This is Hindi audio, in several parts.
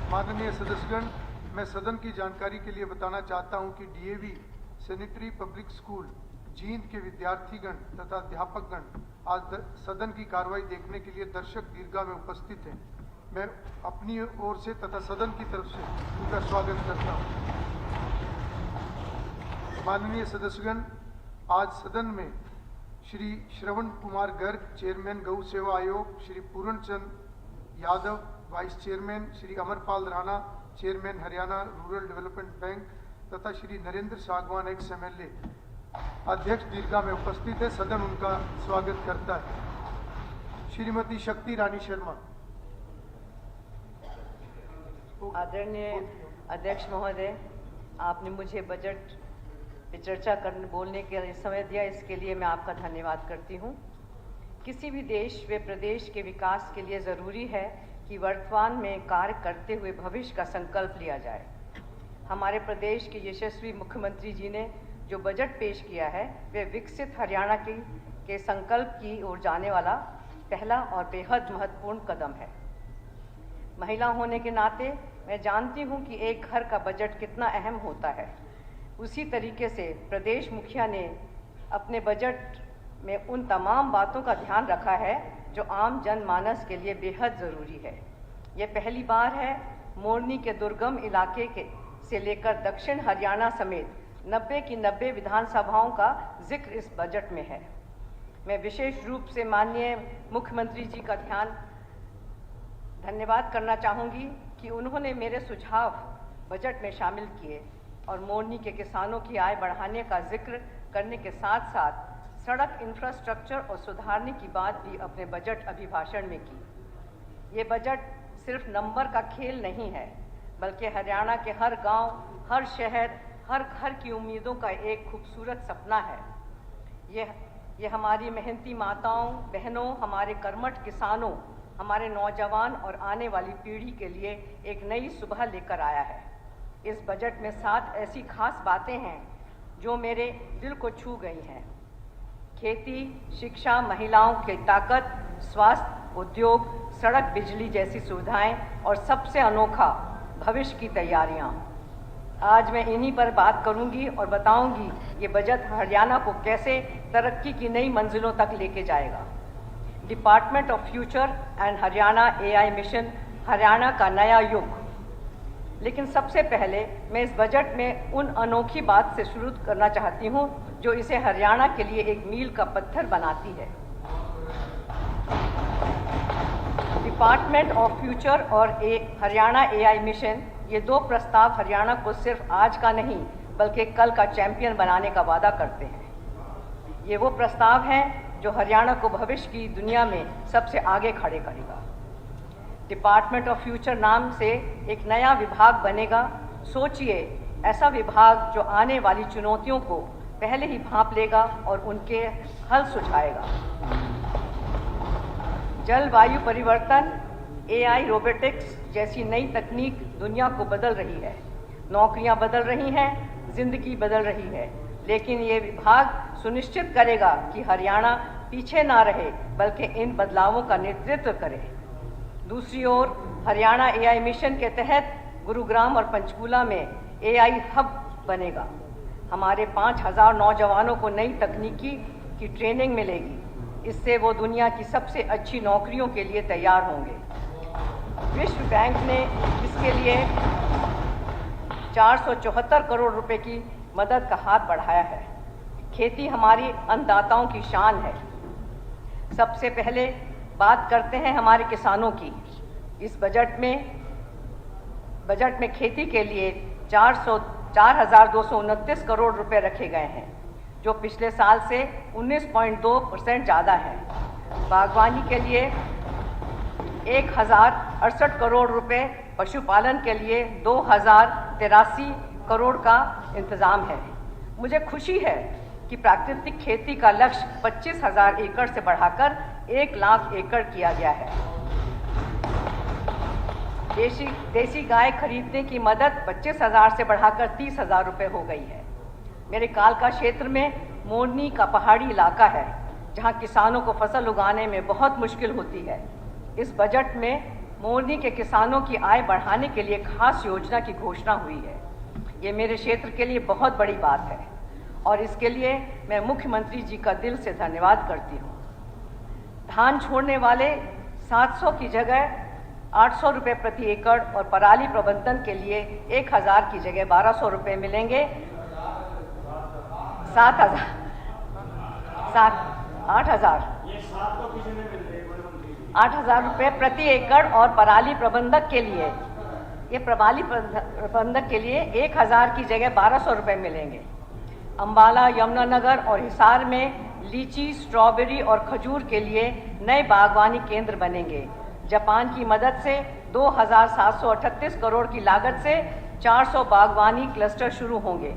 माननीय सदस्यगण, मैं सदन की जानकारी के लिए बताना चाहता हूं कि DAV sanitary public school Jind के विद्यार्थीगण तथा अध्यापकगण आज सदन की कार्रवाई देखने के लिए दर्शक दीर्घा में उपस्थित हैं। मैं अपनी ओर से तथा सदन की तरफ से उनका स्वागत करता हूं। माननीय सदस्यगण, आज सदन में Shri Shravan Kumar Garg, chairman Gau Seva Aayog, Shri Puran Chand Yadav, vice chairman, Shri Amarpal Rana, chairman Haryana rural development bank तथा श्री नरेंद्र सागवान एक्स एमएलए अध्यक्ष दीर्घा में उपस्थित है। सदन उनका स्वागत करता है। श्रीमती शक्ति रानी शर्मा। आदरणीय अध्यक्ष महोदय, आपने मुझे बजट पे चर्चा करने बोलने के लिए समय दिया, इसके लिए मैं आपका धन्यवाद करती हूँ। किसी भी देश व प्रदेश के विकास के लिए ज़रूरी है कि वर्तमान में कार्य करते हुए भविष्य का संकल्प लिया जाए। हमारे प्रदेश के यशस्वी मुख्यमंत्री जी ने जो बजट पेश किया है वह विकसित हरियाणा के संकल्प की ओर जाने वाला पहला और बेहद महत्वपूर्ण कदम है। महिला होने के नाते मैं जानती हूँ कि एक घर का बजट कितना अहम होता है। उसी तरीके से प्रदेश मुखिया ने अपने बजट में उन तमाम बातों का ध्यान रखा है जो आम जनमानस के लिए बेहद ज़रूरी है। ये पहली बार है मोरनी के दुर्गम इलाके से लेकर दक्षिण हरियाणा समेत 90 की 90 विधानसभाओं का जिक्र इस बजट में है। मैं विशेष रूप से माननीय मुख्यमंत्री जी का धन्यवाद करना चाहूँगी कि उन्होंने मेरे सुझाव बजट में शामिल किए और मोरनी के किसानों की आय बढ़ाने का जिक्र करने के साथ साथ सड़क इंफ्रास्ट्रक्चर और सुधारने की बात भी अपने बजट अभिभाषण में की। ये बजट सिर्फ नंबर का खेल नहीं है, बल्कि हरियाणा के हर गांव, हर शहर, हर घर की उम्मीदों का एक खूबसूरत सपना है। ये हमारी मेहनती माताओं, बहनों, हमारे कर्मठ किसानों, हमारे नौजवान और आने वाली पीढ़ी के लिए एक नई सुबह लेकर आया है। इस बजट में 7 ऐसी खास बातें हैं जो मेरे दिल को छू गई हैं। खेती, शिक्षा, महिलाओं की ताकत, स्वास्थ्य, उद्योग, सड़क, बिजली जैसी सुविधाएं और सबसे अनोखा भविष्य की तैयारियां। आज मैं इन्हीं पर बात करूंगी और बताऊंगी ये बजट हरियाणा को कैसे तरक्की की नई मंजिलों तक लेके जाएगा। Department of future and Haryana AI mission, Haryana का नया युग। लेकिन सबसे पहले मैं इस बजट में उन अनोखी बात से शुरू करना चाहती हूँ जो इसे हरियाणा के लिए एक मील का पत्थर बनाती है। डिपार्टमेंट ऑफ फ्यूचर और हरियाणा एआई मिशन, ये 2 प्रस्ताव हरियाणा को सिर्फ आज का नहीं बल्कि कल का चैंपियन बनाने का वादा करते हैं। ये वो प्रस्ताव हैं जो हरियाणा को भविष्य की दुनिया में सबसे आगे खड़े करेगा। डिपार्टमेंट ऑफ फ्यूचर नाम से एक नया विभाग बनेगा। सोचिए, ऐसा विभाग जो आने वाली चुनौतियों को पहले ही भांप लेगा और उनके हल सुझाएगा। जलवायु परिवर्तन, एआई, रोबोटिक्स जैसी नई तकनीक दुनिया को बदल रही है। नौकरियां बदल रही हैं, जिंदगी बदल रही है, लेकिन ये विभाग सुनिश्चित करेगा कि हरियाणा पीछे ना रहे बल्कि इन बदलावों का नेतृत्व करे। दूसरी ओर हरियाणा एआई मिशन के तहत गुरुग्राम और पंचकूला में एआई हब बनेगा। हमारे 5000 नौजवानों को नई तकनीकी की ट्रेनिंग मिलेगी। इससे वो दुनिया की सबसे अच्छी नौकरियों के लिए तैयार होंगे। विश्व बैंक ने इसके लिए 474 करोड़ रुपए की मदद का हाथ बढ़ाया है। खेती हमारी अन्नदाताओं की शान है। सबसे पहले बात करते हैं हमारे किसानों की। इस बजट में खेती के लिए 4,229 करोड़ रुपए रखे गए हैं, जो पिछले साल से 19.2% ज़्यादा है। बागवानी के लिए 1068 करोड़ रुपए, पशुपालन के लिए 2083 करोड़ का इंतज़ाम है। मुझे खुशी है कि प्राकृतिक खेती का लक्ष्य 25,000 एकड़ से बढ़ाकर 1 लाख एकड़ किया गया है। देसी गाय खरीदने की मदद 25,000 से बढ़ाकर 30,000 रुपये हो गई है। मेरे कालका क्षेत्र में मोरनी का पहाड़ी इलाका है, जहां किसानों को फसल उगाने में बहुत मुश्किल होती है। इस बजट में मोरनी के किसानों की आय बढ़ाने के लिए खास योजना की घोषणा हुई है। ये मेरे क्षेत्र के लिए बहुत बड़ी बात है और इसके लिए मैं मुख्यमंत्री जी का दिल से धन्यवाद करती हूँ। धान छोड़ने वाले 700 की जगह 800 रुपये प्रति एकड़ और पराली प्रबंधन के लिए 1000 की जगह 1200 रुपये मिलेंगे। 8,000 रुपये प्रति एकड़ और पराली प्रबंधक के लिए, ये पराली प्रबंधक के लिए 1000 की जगह 1200 रुपये मिलेंगे। अंबाला, यमुनानगर और हिसार में लीची, स्ट्रॉबेरी और खजूर के लिए नए बागवानी केंद्र बनेंगे। जापान की मदद से 2738 करोड़ की लागत से 400 बागवानी क्लस्टर शुरू होंगे।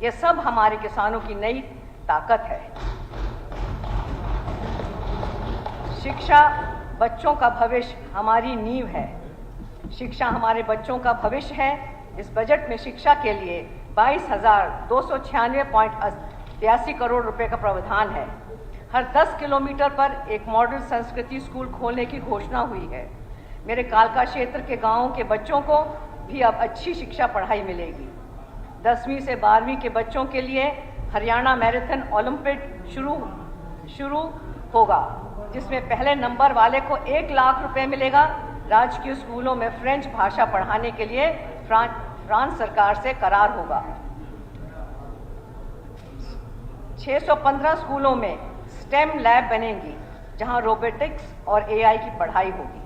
ये सब हमारे किसानों की नई ताकत है। शिक्षा बच्चों का भविष्य हमारी नींव है। शिक्षा हमारे बच्चों का भविष्य है। इस बजट में शिक्षा के लिए 22,296.83 करोड़ रुपए का प्रावधान है। हर 10 किलोमीटर पर एक मॉडल संस्कृति स्कूल खोलने की घोषणा हुई है। मेरे कालका क्षेत्र के गांवों के बच्चों को भी अब अच्छी शिक्षा पढ़ाई मिलेगी। 10वीं से 12वीं के बच्चों के लिए हरियाणा मैराथन ओलंपिक शुरू होगा, जिसमें पहले नंबर वाले को 1 लाख रुपए मिलेगा। राजकीय स्कूलों में फ्रेंच भाषा पढ़ाने के लिए फ्रांस सरकार से करार होगा। 615 स्कूलों में स्टेम लैब बनेंगी, जहां रोबोटिक्स और एआई की पढ़ाई होगी।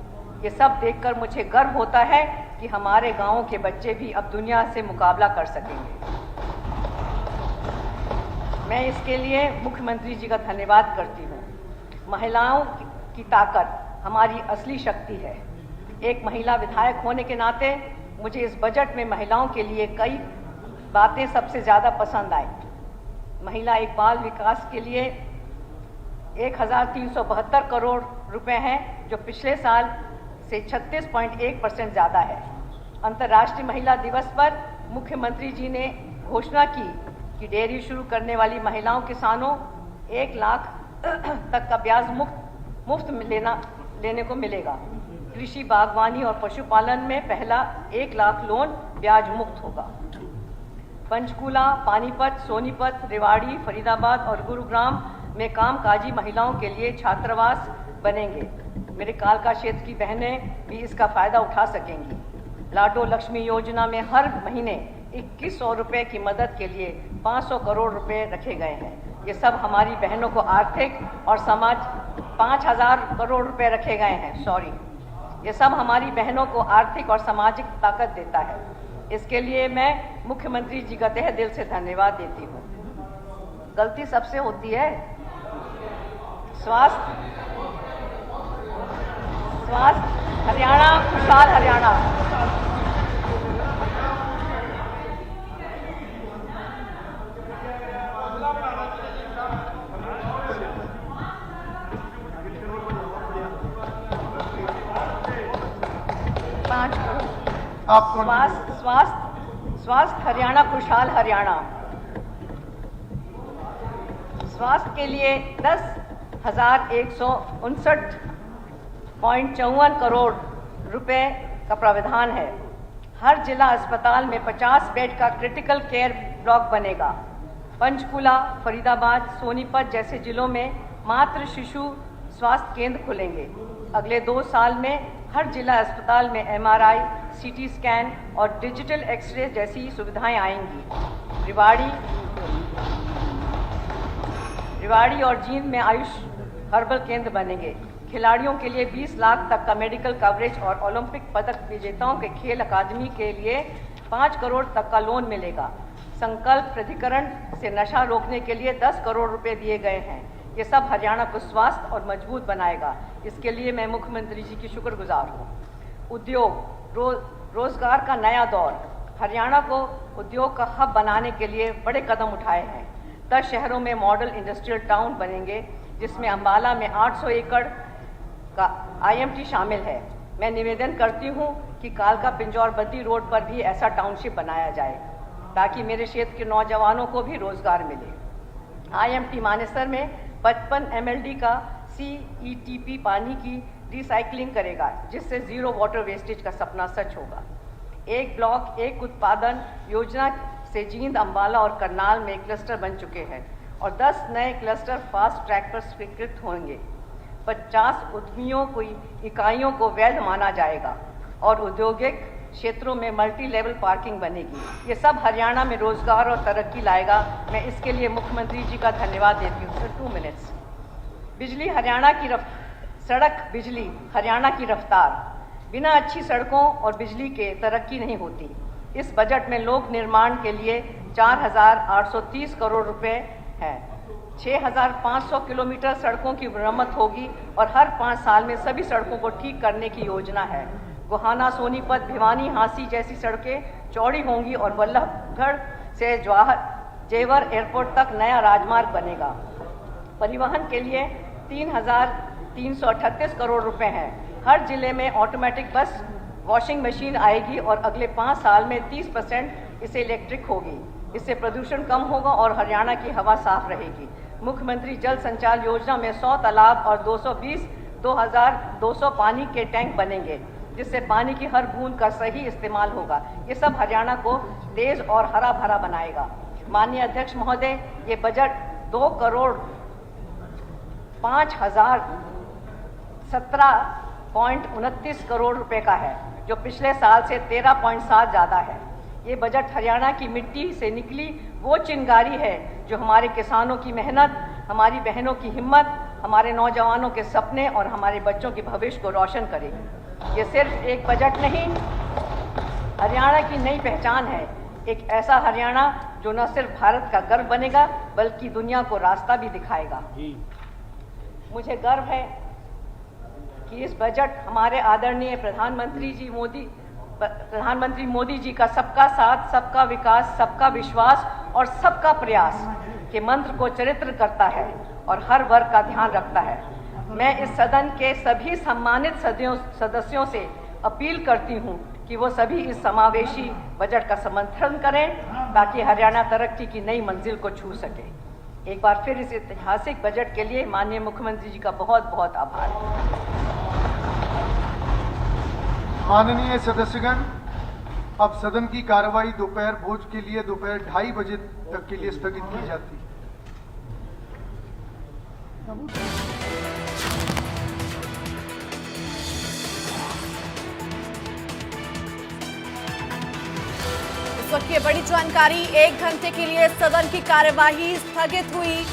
ये सब देखकर मुझे गर्व होता है कि हमारे गांवों के बच्चे भी अब दुनिया से मुकाबला कर सकेंगे। मैं इसके लिए मुख्यमंत्री जी का धन्यवाद करती हूँ। महिलाओं की ताकत हमारी असली शक्ति है। एक महिला विधायक होने के नाते मुझे इस बजट में महिलाओं के लिए कई बातें सबसे ज़्यादा पसंद आई। महिला एक बाल विकास के लिए 1372 करोड़ रुपए हैं, जो पिछले साल से 36.1% ज़्यादा है। अंतर्राष्ट्रीय महिला दिवस पर मुख्यमंत्री जी ने घोषणा की कि डेयरी शुरू करने वाली महिलाओं किसानों 1 लाख तक का ब्याज मुफ्त लेने को मिलेगा। कृषि, बागवानी और पशुपालन में पहला 1 लाख लोन ब्याज मुक्त होगा। पंचकूला, पानीपत, सोनीपत, रेवाड़ी, फरीदाबाद और गुरुग्राम में कामकाजी महिलाओं के लिए छात्रावास बनेंगे। मेरे कालका क्षेत्र की बहनें भी इसका फायदा उठा सकेंगी। लाडो लक्ष्मी योजना में हर महीने 2100 रुपये की मदद के लिए 500 करोड़ रुपए रखे गए हैं। ये सब हमारी बहनों को आर्थिक और समाज 5000 करोड़ रुपए रखे गए हैं। ये सब हमारी बहनों को आर्थिक और सामाजिक ताकत देता है। इसके लिए मैं मुख्यमंत्री जी का तहे दिल से धन्यवाद देती हूँ। गलती सबसे होती है। स्वास्थ्य हरियाणा, खुशहाल हरियाणा। स्वास्थ्य हरियाणा, खुशहाल हरियाणा। स्वास्थ्य के लिए 10,159.54 करोड़ रुपए का प्रावधान है। हर जिला अस्पताल में 50 बेड का क्रिटिकल केयर ब्लॉक बनेगा। पंचकूला, फरीदाबाद, सोनीपत जैसे जिलों में मातृ शिशु स्वास्थ्य केंद्र खुलेंगे। अगले 2 साल में हर जिला अस्पताल में MRI, CT स्कैन और डिजिटल एक्सरे जैसी सुविधाएं आएंगी। रिवाड़ी और जींद में आयुष हर्बल केंद्र बनेंगे। खिलाड़ियों के लिए 20 लाख तक का मेडिकल कवरेज और ओलंपिक पदक विजेताओं के खेल अकादमी के लिए 5 करोड़ तक का लोन मिलेगा। संकल्प प्राधिकरण से नशा रोकने के लिए 10 करोड़ रुपए दिए गए हैं। ये सब हरियाणा को स्वस्थ और मजबूत बनाएगा। इसके लिए मैं मुख्यमंत्री जी की शुक्रगुजार हूँ। उद्योग, रोजगार का नया दौर। हरियाणा को उद्योग का हब बनाने के लिए बड़े कदम उठाए हैं। 10 शहरों में मॉडल इंडस्ट्रियल टाउन बनेंगे, जिसमें अंबाला में 800 एकड़ का IMT शामिल है। मैं निवेदन करती हूँ कि कालका पिंजौर बद्दी रोड पर भी ऐसा टाउनशिप बनाया जाए, ताकि मेरे क्षेत्र के नौजवानों को भी रोजगार मिले। IMT मानेसर में 55 MLD का CETP पानी की रिसाइकलिंग करेगा, जिससे जीरो वाटर वेस्टेज का सपना सच होगा। एक ब्लॉक एक उत्पादन योजना से जींद, अंबाला और करनाल में क्लस्टर बन चुके हैं और 10 नए क्लस्टर फास्ट ट्रैक पर स्वीकृत होंगे। 50 उद्यमियों को इकाइयों को वैध माना जाएगा और औद्योगिक क्षेत्रों में मल्टी लेवल पार्किंग बनेगी। ये सब हरियाणा में रोजगार और तरक्की लाएगा। मैं इसके लिए मुख्यमंत्री जी का धन्यवाद देती हूँ। Sir 2 minutes. बिजली हरियाणा की सड़क बिजली हरियाणा की रफ्तार। बिना अच्छी सड़कों और बिजली के तरक्की नहीं होती। इस बजट में लोक निर्माण के लिए 4,830 करोड़ रुपए हैं। 6,500 किलोमीटर सड़कों की मरम्मत होगी और हर 5 साल में सभी सड़कों को ठीक करने की योजना है। गोहाना, सोनीपत, भिवानी, हांसी जैसी सड़कें चौड़ी होंगी और बल्लभगढ़ से जेवर एयरपोर्ट तक नया राजमार्ग बनेगा। परिवहन के लिए 3,338 करोड़ रुपए हैं। हर जिले में ऑटोमेटिक बस वॉशिंग मशीन आएगी और अगले 5 साल में 30% इसे इलेक्ट्रिक होगी। इससे प्रदूषण कम होगा और हरियाणा की हवा साफ रहेगी। मुख्यमंत्री जल संचार योजना में 100 तालाब और 2,200 पानी के टैंक बनेंगे, जिससे पानी की हर बूंद का सही इस्तेमाल होगा। ये सब हरियाणा को तेज और हरा भरा बनाएगा। माननीय अध्यक्ष महोदय, ये बजट 2 करोड़ 5,017.29 करोड़ रुपए का है, जो पिछले साल से 13.7 ज़्यादा है। ये बजट हरियाणा की मिट्टी से निकली वो चिंगारी है जो हमारे किसानों की मेहनत, हमारी बहनों की हिम्मत, हमारे नौजवानों के सपने और हमारे बच्चों के भविष्य को रोशन करेगी। ये सिर्फ एक बजट नहीं, हरियाणा की नई पहचान है। एक ऐसा हरियाणा जो न सिर्फ भारत का गर्व बनेगा बल्कि दुनिया को रास्ता भी दिखाएगा। मुझे गर्व है कि इस बजट हमारे आदरणीय प्रधानमंत्री मोदी जी का सबका साथ, सबका विकास, सबका विश्वास और सबका प्रयास के मंत्र को चरित्र करता है और हर वर्ग का ध्यान रखता है। मैं इस सदन के सभी सम्मानित सदस्यों से अपील करती हूं कि वो सभी इस समावेशी बजट का समर्थन करें ताकि हरियाणा तरक्की की नई मंजिल को छू सके। एक बार फिर इस ऐतिहासिक बजट के लिए माननीय मुख्यमंत्री जी का बहुत बहुत आभार। माननीय सदस्यगण, अब सदन की कार्यवाही दोपहर भोज के लिए दोपहर 2:30 बजे तक के लिए स्थगित की जाती है। इस वक्त ये बड़ी जानकारी, 1 घंटे के लिए सदन की कार्यवाही स्थगित हुई।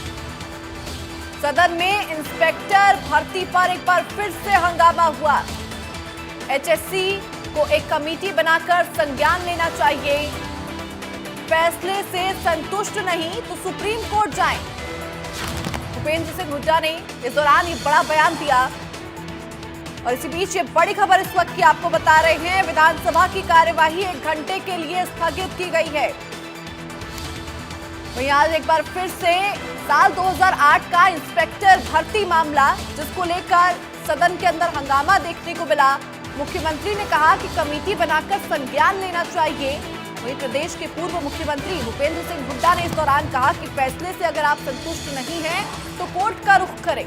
सदन में इंस्पेक्टर भर्ती पर एक बार फिर से हंगामा हुआ। एचएससी को एक कमेटी बनाकर संज्ञान लेना चाहिए। फैसले से संतुष्ट नहीं तो सुप्रीम कोर्ट जाएं। भूपेंद्र सिंह हुड्डा ने इस दौरान ये बड़ा बयान दिया। और इसी बीच ये बड़ी खबर इस वक्त की आपको बता रहे हैं, विधानसभा की कार्यवाही 1 घंटे के लिए स्थगित की गई है। वहीं आज एक बार फिर से साल 2008 का इंस्पेक्टर भर्ती मामला, जिसको लेकर सदन के अंदर हंगामा देखने को मिला। मुख्यमंत्री ने कहा कि कमेटी बनाकर संज्ञान लेना चाहिए। वहीं प्रदेश के पूर्व मुख्यमंत्री भूपेंद्र सिंह हुड्डा ने इस दौरान कहा कि फैसले से अगर आप संतुष्ट नहीं हैं तो कोर्ट का रुख करें।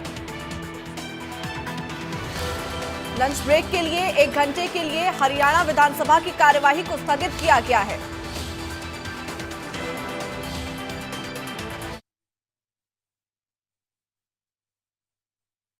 लंच ब्रेक के लिए 1 घंटे के लिए हरियाणा विधानसभा की कार्यवाही को स्थगित किया गया है।